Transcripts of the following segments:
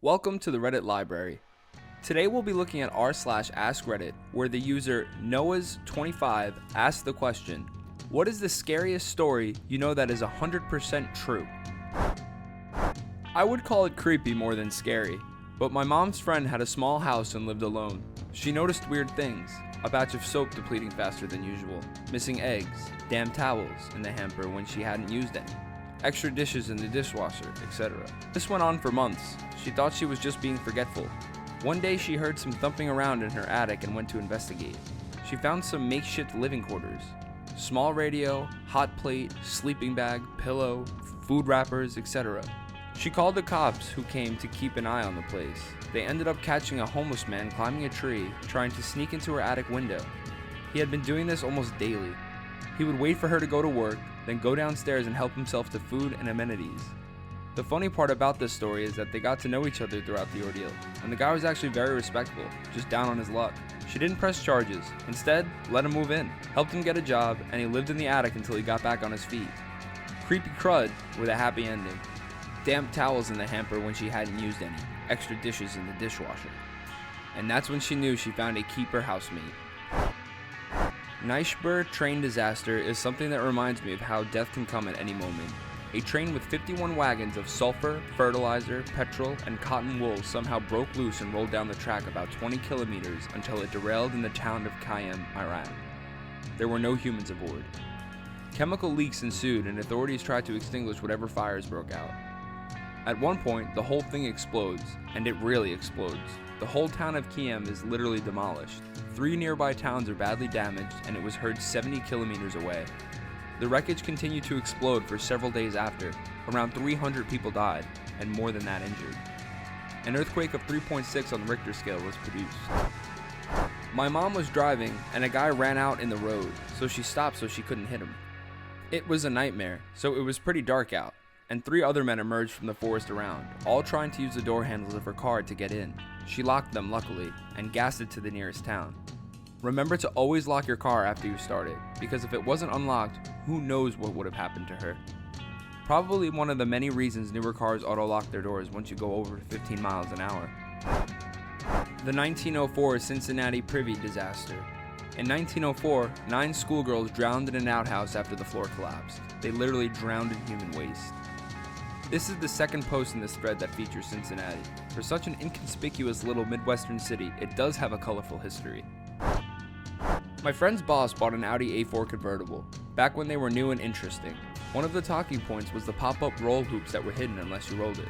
Welcome to the Reddit library. Today we'll be looking at r/AskReddit, where the user Noahs25 asked the question, what is the scariest story you know that is 100% true? I would call it creepy more than scary, but my mom's friend had a small house and lived alone. She noticed weird things, a batch of soap depleting faster than usual, missing eggs, damp towels in the hamper when she hadn't used any, extra dishes in the dishwasher, etc. This went on for months. She thought she was just being forgetful. One day she heard some thumping around in her attic and went to investigate. She found some makeshift living quarters. Small radio, hot plate, sleeping bag, pillow, food wrappers, etc. She called the cops, who came to keep an eye on the place. They ended up catching a homeless man climbing a tree, trying to sneak into her attic window. He had been doing this almost daily. He would wait for her to go to work, then go downstairs and help himself to food and amenities. The funny part about this story is that they got to know each other throughout the ordeal, and the guy was actually very respectful, just down on his luck. She didn't press charges. Instead, let him move in, helped him get a job, and he lived in the attic until he got back on his feet. Creepy crud with a happy ending. Damp towels in the hamper when she hadn't used any, extra dishes in the dishwasher. And that's when she knew she found a keeper housemate. Nishbur train disaster is something that reminds me of how death can come at any moment. A train with 51 wagons of sulfur, fertilizer, petrol, and cotton wool somehow broke loose and rolled down the track about 20 kilometers until it derailed in the town of Kayem, Iran. There were no humans aboard. Chemical leaks ensued and authorities tried to extinguish whatever fires broke out. At one point, the whole thing explodes, and it really explodes. The whole town of Kayem is literally demolished. 3 nearby towns are badly damaged, and it was heard 70 kilometers away. The wreckage continued to explode for several days after. Around 300 people died, and more than that injured. An earthquake of 3.6 on the Richter scale was produced. My mom was driving, and a guy ran out in the road, so she stopped so she couldn't hit him. It was a nightmare, so it was pretty dark out, and 3 other men emerged from the forest around, all trying to use the door handles of her car to get in. She locked them, luckily, and gassed it to the nearest town. Remember to always lock your car after you start it, because if it wasn't unlocked, who knows what would have happened to her. Probably one of the many reasons newer cars auto-lock their doors once you go over 15 miles an hour. The 1904 Cincinnati Privy disaster. In 1904, 9 schoolgirls drowned in an outhouse after the floor collapsed. They literally drowned in human waste. This is the second post in this thread that features Cincinnati. For such an inconspicuous little Midwestern city, it does have a colorful history. My friend's boss bought an Audi A4 convertible, back when they were new and interesting. One of the talking points was the pop-up roll hoops that were hidden unless you rolled it.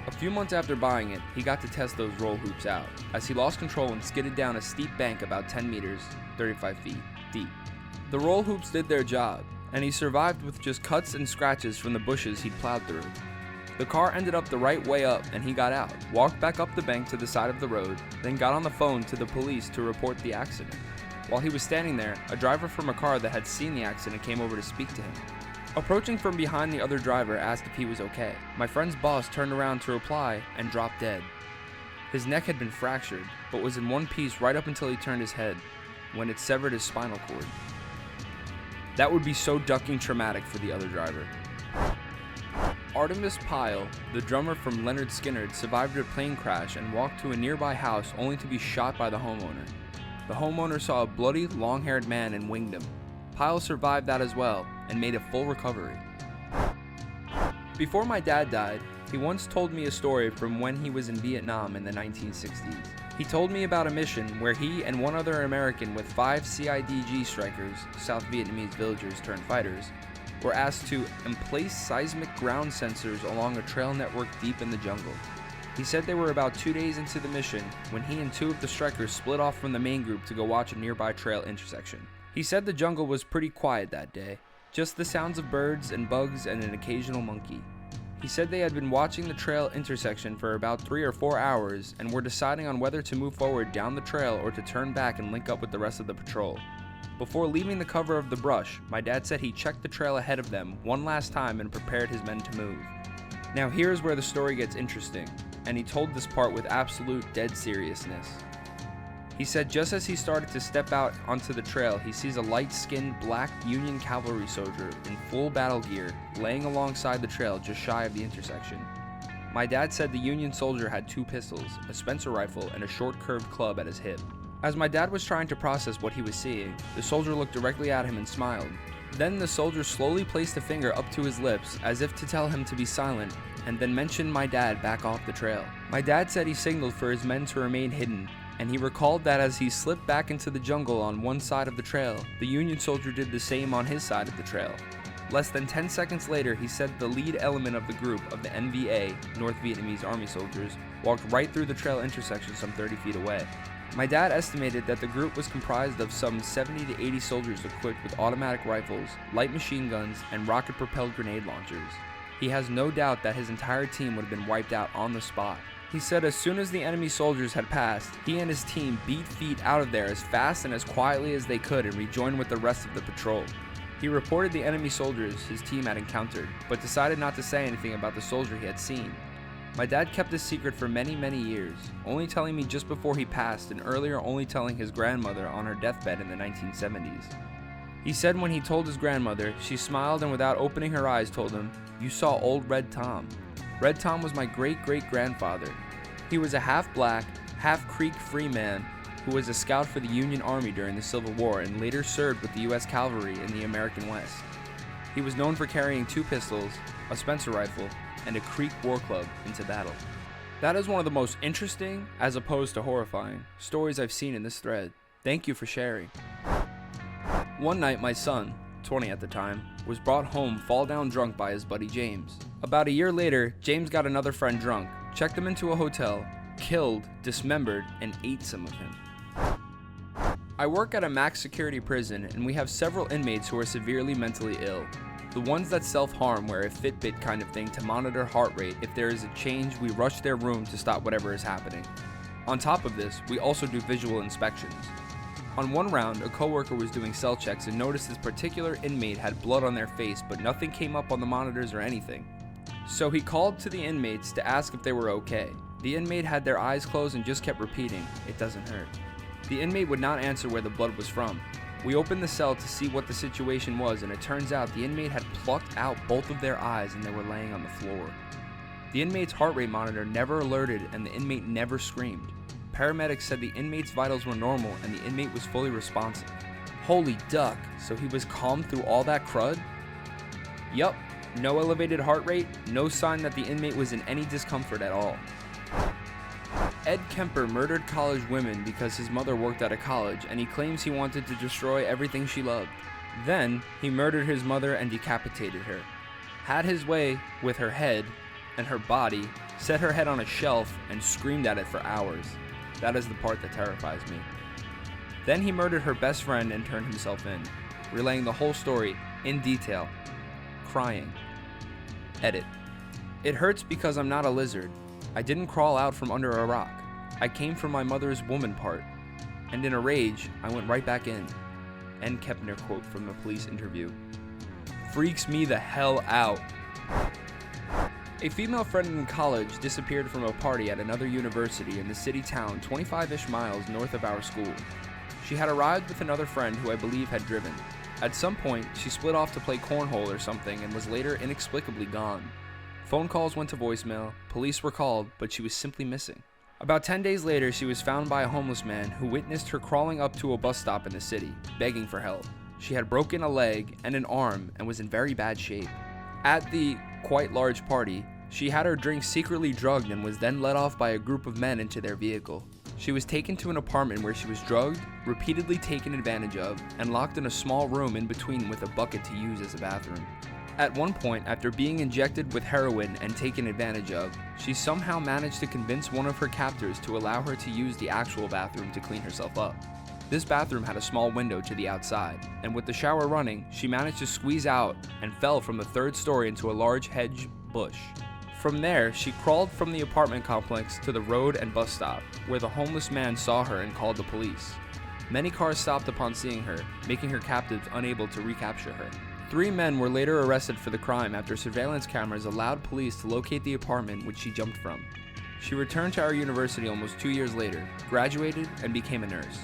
A few months after buying it, he got to test those roll hoops out, as he lost control and skidded down a steep bank about 10 meters, 35 feet, deep. The roll hoops did their job, and he survived with just cuts and scratches from the bushes he'd plowed through. The car ended up the right way up and he got out, walked back up the bank to the side of the road, then got on the phone to the police to report the accident. While he was standing there, a driver from a car that had seen the accident came over to speak to him. Approaching from behind, the other driver asked if he was okay. My friend's boss turned around to reply and dropped dead. His neck had been fractured, but was in one piece right up until he turned his head, when it severed his spinal cord. That would be so ducking traumatic for the other driver. Artemis Pyle, the drummer from Leonard Skinner, survived a plane crash and walked to a nearby house only to be shot by the homeowner. The homeowner saw a bloody, long-haired man and winged him. Pyle survived that as well and made a full recovery. Before my dad died, he once told me a story from when he was in Vietnam in the 1960s. He told me about a mission where he and one other American with 5 CIDG strikers, South Vietnamese villagers turned fighters, were asked to emplace seismic ground sensors along a trail network deep in the jungle. He said they were about 2 days into the mission when he and 2 of the strikers split off from the main group to go watch a nearby trail intersection. He said the jungle was pretty quiet that day, just the sounds of birds and bugs and an occasional monkey. He said they had been watching the trail intersection for about 3 or 4 hours and were deciding on whether to move forward down the trail or to turn back and link up with the rest of the patrol. Before leaving the cover of the brush, my dad said he checked the trail ahead of them one last time and prepared his men to move. Now here's where the story gets interesting, and he told this part with absolute dead seriousness. He said just as he started to step out onto the trail, he sees a light-skinned black Union cavalry soldier in full battle gear laying alongside the trail just shy of the intersection. My dad said the Union soldier had 2 pistols, a Spencer rifle, and a short curved club at his hip. As my dad was trying to process what he was seeing, the soldier looked directly at him and smiled. Then the soldier slowly placed a finger up to his lips as if to tell him to be silent, and then mentioned my dad back off the trail. My dad said he signaled for his men to remain hidden, and he recalled that as he slipped back into the jungle on one side of the trail, the Union soldier did the same on his side of the trail. Less than 10 seconds later, he said the lead element of the group of the NVA, North Vietnamese Army soldiers, walked right through the trail intersection some 30 feet away. My dad estimated that the group was comprised of some 70 to 80 soldiers equipped with automatic rifles, light machine guns, and rocket-propelled grenade launchers. He has no doubt that his entire team would have been wiped out on the spot. He said as soon as the enemy soldiers had passed, he and his team beat feet out of there as fast and as quietly as they could and rejoined with the rest of the patrol. He reported the enemy soldiers his team had encountered, but decided not to say anything about the soldier he had seen. My dad kept this secret for many years, only telling me just before he passed and earlier only telling his grandmother on her deathbed in the 1970s. He said when he told his grandmother, she smiled and without opening her eyes told him, "You saw old Red Tom." Red Tom was my great-great-grandfather. He was a half-black, half-Creek free man who was a scout for the Union Army during the Civil War and later served with the U.S. Cavalry in the American West. He was known for carrying 2 pistols, a Spencer rifle, and a Creek war club into battle. That is one of the most interesting, as opposed to horrifying, stories I've seen in this thread. Thank you for sharing. One night my son, 20 at the time, was brought home fall down drunk by his buddy James. About a year later, James got another friend drunk, checked him into a hotel, killed, dismembered, and ate some of him. I work at a max security prison and we have several inmates who are severely mentally ill. The ones that self-harm wear a Fitbit kind of thing to monitor heart rate. If there is a change, we rush their room to stop whatever is happening. On top of this, we also do visual inspections. On one round, a coworker was doing cell checks and noticed this particular inmate had blood on their face, but nothing came up on the monitors or anything. So he called to the inmates to ask if they were okay. The inmate had their eyes closed and just kept repeating, "It doesn't hurt." The inmate would not answer where the blood was from. We opened the cell to see what the situation was, and it turns out the inmate had plucked out both of their eyes and they were laying on the floor. The inmate's heart rate monitor never alerted and the inmate never screamed. Paramedics said the inmate's vitals were normal and the inmate was fully responsive. Holy duck, so he was calm through all that crud? Yup, no elevated heart rate, no sign that the inmate was in any discomfort at all. Ed Kemper murdered college women because his mother worked at a college and he claims he wanted to destroy everything she loved. Then, he murdered his mother and decapitated her. Had his way with her head and her body, set her head on a shelf and screamed at it for hours. That is the part that terrifies me. Then he murdered her best friend and turned himself in, relaying the whole story in detail, crying. Edit. It hurts because I'm not a lizard. I didn't crawl out from under a rock. I came from my mother's woman part. And in a rage, I went right back in. End Kepner quote from the police interview. Freaks me the hell out. A female friend in college disappeared from a party at another university in the city town 25-ish miles north of our school. She had arrived with another friend who I believe had driven. At some point, she split off to play cornhole or something and was later inexplicably gone. Phone calls went to voicemail, police were called, but she was simply missing. About 10 days later, she was found by a homeless man who witnessed her crawling up to a bus stop in the city, begging for help. She had broken a leg and an arm and was in very bad shape. At the quite large party, she had her drink secretly drugged and was then led off by a group of men into their vehicle. She was taken to an apartment where she was drugged, repeatedly taken advantage of, and locked in a small room in between with a bucket to use as a bathroom. At one point, after being injected with heroin and taken advantage of, she somehow managed to convince one of her captors to allow her to use the actual bathroom to clean herself up. This bathroom had a small window to the outside, and with the shower running, she managed to squeeze out and fell from the 3rd story into a large hedge bush. From there, she crawled from the apartment complex to the road and bus stop, where the homeless man saw her and called the police. Many cars stopped upon seeing her, making her captives unable to recapture her. 3 men were later arrested for the crime after surveillance cameras allowed police to locate the apartment which she jumped from. She returned to our university almost 2 years later, graduated, and became a nurse.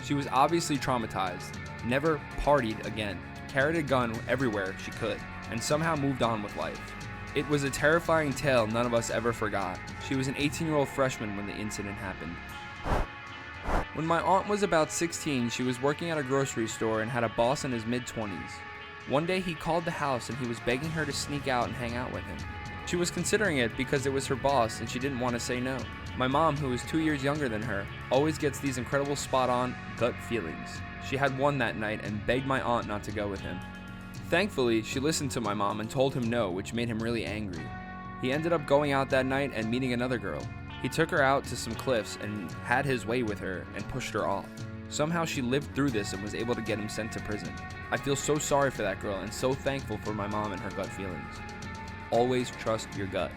She was obviously traumatized, never partied again, carried a gun everywhere she could, and somehow moved on with life. It was a terrifying tale none of us ever forgot. She was an 18-year-old freshman when the incident happened. When my aunt was about 16, she was working at a grocery store and had a boss in his mid-20s. One day he called the house and he was begging her to sneak out and hang out with him. She was considering it because it was her boss and she didn't want to say no. My mom, who is 2 years younger than her, always gets these incredible spot-on gut feelings. She had one that night and begged my aunt not to go with him. Thankfully, she listened to my mom and told him no, which made him really angry. He ended up going out that night and meeting another girl. He took her out to some cliffs and had his way with her and pushed her off. Somehow she lived through this and was able to get him sent to prison. I feel so sorry for that girl and so thankful for my mom and her gut feelings. Always trust your gut.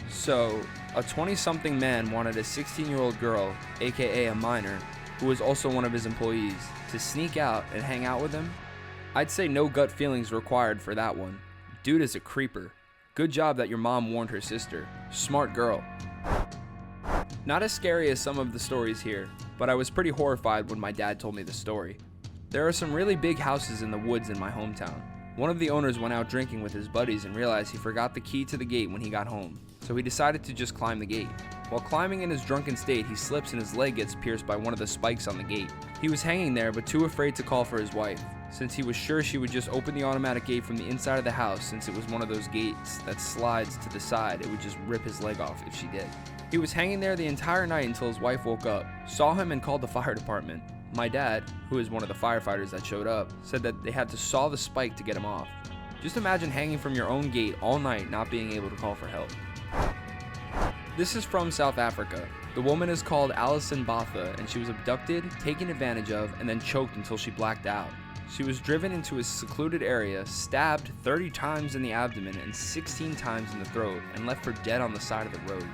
So, a 20-something man wanted a 16-year-old girl, aka a minor, who was also one of his employees, to sneak out and hang out with him? I'd say no gut feelings required for that one. Dude is a creeper. Good job that your mom warned her sister. Smart girl. Not as scary as some of the stories here, but I was pretty horrified when my dad told me the story. There are some really big houses in the woods in my hometown. One of the owners went out drinking with his buddies and realized he forgot the key to the gate when he got home, so he decided to just climb the gate. While climbing in his drunken state, he slips and his leg gets pierced by one of the spikes on the gate. He was hanging there but too afraid to call for his wife, since he was sure she would just open the automatic gate from the inside of the house. Since it was one of those gates that slides to the side, it would just rip his leg off if she did. He was hanging there the entire night until his wife woke up, saw him and called the fire department. My dad, who is one of the firefighters that showed up, said that they had to saw the spike to get him off. Just imagine hanging from your own gate all night not being able to call for help. This is from South Africa. The woman is called Alison Botha and she was abducted, taken advantage of, and then choked until she blacked out. She was driven into a secluded area, stabbed 30 times in the abdomen and 16 times in the throat, and left for dead on the side of the road.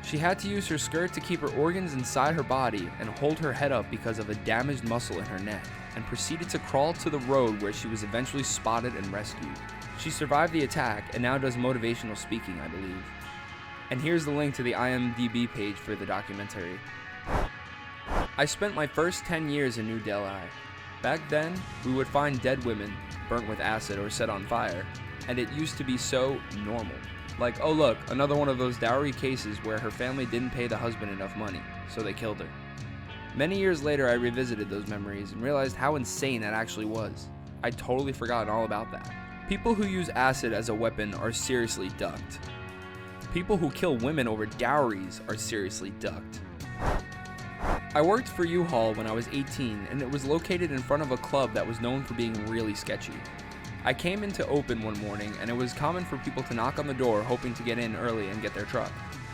She had to use her skirt to keep her organs inside her body and hold her head up because of a damaged muscle in her neck, and proceeded to crawl to the road where she was eventually spotted and rescued. She survived the attack and now does motivational speaking, I believe. And here's the link to the IMDb page for the documentary. I spent my first 10 years in New Delhi. Back then, we would find dead women, burnt with acid or set on fire, and it used to be so normal. Like, oh look, another one of those dowry cases where her family didn't pay the husband enough money, so they killed her. Many years later, I revisited those memories and realized how insane that actually was. I'd totally forgotten all about that. People who use acid as a weapon are seriously ducked. People who kill women over dowries are seriously ducked. I worked for U-Haul when I was 18, and it was located in front of a club that was known for being really sketchy. I came in to open one morning, and it was common for people to knock on the door hoping to get in early and get their truck.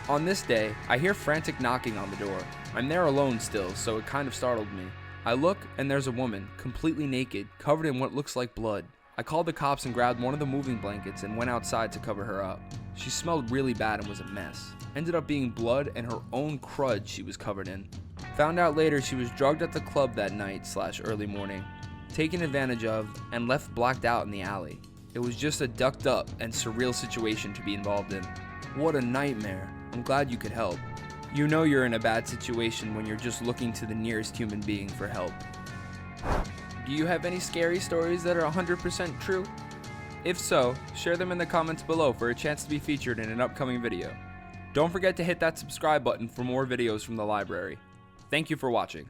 On this day, I hear frantic knocking on the door. I'm there alone still, so it kind of startled me. I look, and there's a woman, completely naked, covered in what looks like blood. I called the cops and grabbed one of the moving blankets and went outside to cover her up. She smelled really bad and was a mess. Ended up being blood and her own crud she was covered in. Found out later she was drugged at the club that night/early morning, taken advantage of, and left blacked out in the alley. It was just a ducked up and surreal situation to be involved in. What a nightmare. I'm glad you could help. You know you're in a bad situation when you're just looking to the nearest human being for help. Do you have any scary stories that are 100% true? If so, share them in the comments below for a chance to be featured in an upcoming video. Don't forget to hit that subscribe button for more videos from the library. Thank you for watching.